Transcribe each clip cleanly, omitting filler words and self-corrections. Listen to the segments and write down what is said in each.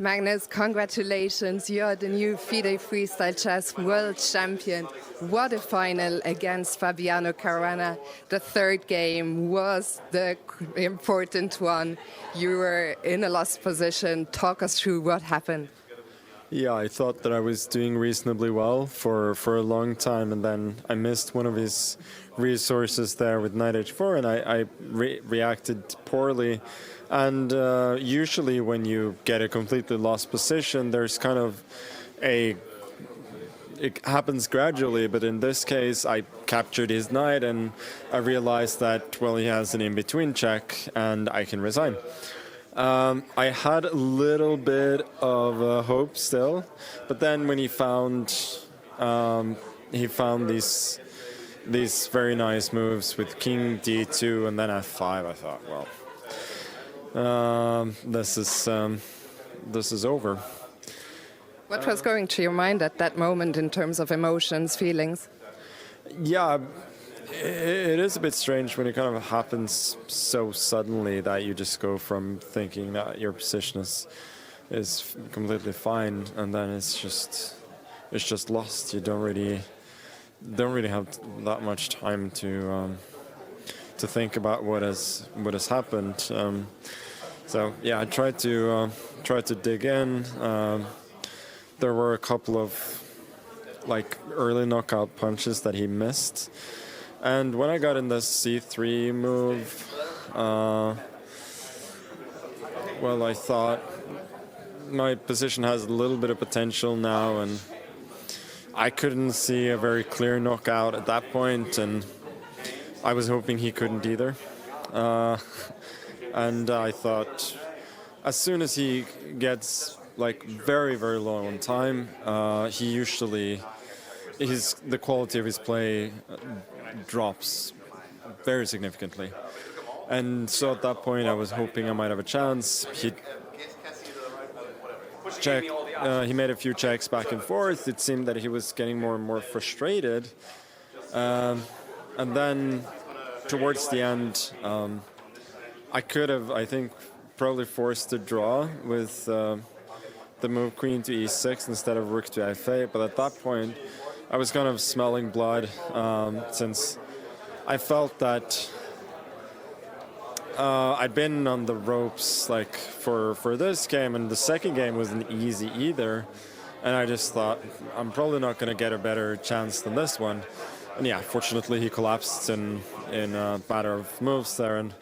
Magnus, congratulations. You're the new FIDE Freestyle Chess World Champion. What a final against Fabiano Caruana. The third game was the important one. You were in a lost position. Talk us through what happened. Yeah, I thought that I was doing reasonably well for a long time, and then I missed one of his resources there with knight h4, and I reacted poorly. And usually when you get a completely lost position, there's kind of it happens gradually, but in this case I captured his knight and I realized that, well, he has an in-between check and I can resign. I had a little bit of hope still, but then when he found these very nice moves with king d2 and then f5, I thought, well, this is over. What was going through your mind at that moment in terms of emotions, feelings? Yeah, it is a bit strange when it kind of happens so suddenly that you just go from thinking that your position is completely fine, and then it's just lost. You don't really have that much time to think about what has happened. So yeah, I tried to dig in. There were a couple of early knockout punches that he missed, and when I got in the c3 move, well, I thought my position has a little bit of potential now, and I couldn't see a very clear knockout at that point, and I was hoping he couldn't either. And I thought, as soon as he gets very, very low on time, the quality of his play drops very significantly. And so at that point I was hoping I might have a chance. He made a few checks back and forth. It seemed that he was getting more and more frustrated. And then towards the end, I could have, I think, probably forced a draw with the move queen to e6 instead of rook to f8. But at that point, I was kind of smelling blood, since I felt that I'd been on the ropes for this game, and the second game wasn't easy either. And I just thought, I'm probably not going to get a better chance than this one. And yeah, fortunately he collapsed in a matter of moves there, and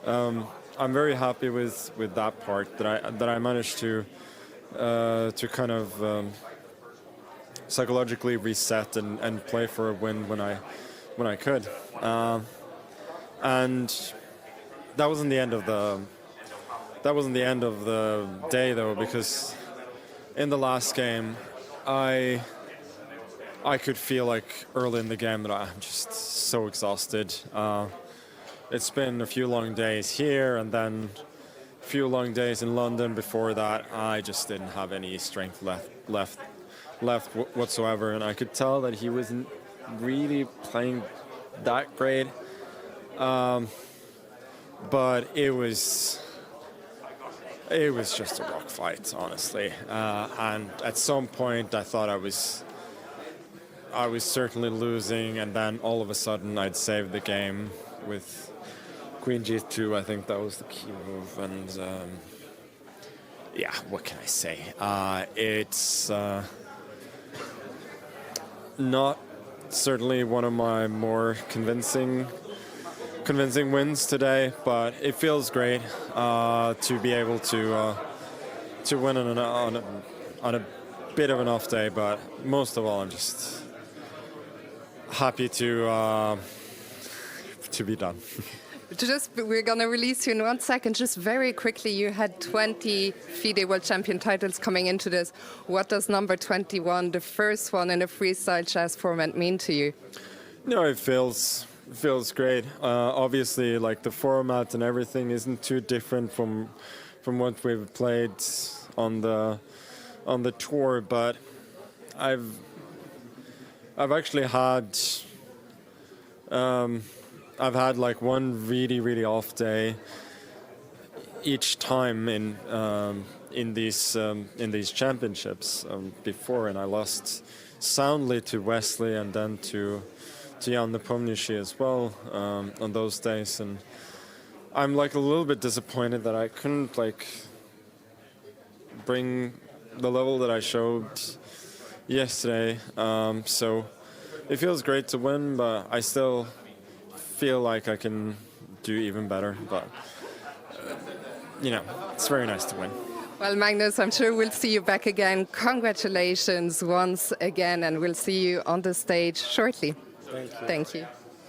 I'm very happy with that part, that I managed to kind of psychologically reset and play for a win when I could. And that wasn't the end of the day though, because in the last game I could feel early in the game that I'm just so exhausted. It's been a few long days here and then a few long days in London before that. I just didn't have any strength left whatsoever, and I could tell that he wasn't really playing that great. But it was just a rock fight, honestly. And at some point I thought I was certainly losing, and then all of a sudden I'd saved the game with queen g2. I think that was the key move, and yeah, what can I say? It's not certainly one of my more convincing wins today, but it feels great to be able to win on a bit of an off day. But most of all, I'm just happy to be done. We're going to release you in 1 second. Just very quickly, you had 20 FIDE World Champion titles coming into this. What does number 21, the first one in a freestyle chess format, mean to you? No, it feels great. Obviously, the format and everything isn't too different from what we've played on the tour, but I've actually had one really, really off day each time in in these championships before, and I lost soundly to Wesley and then to Jan Nepomniachtchi as well on those days, and I'm like a little bit disappointed that I couldn't like bring the level that I showed yesterday. So it feels great to win, but I still feel like I can do even better. But you know, it's very nice to win. Well, Magnus, I'm sure we'll see you back again. Congratulations once again, and we'll see you on the stage shortly. Thank you. Thank you.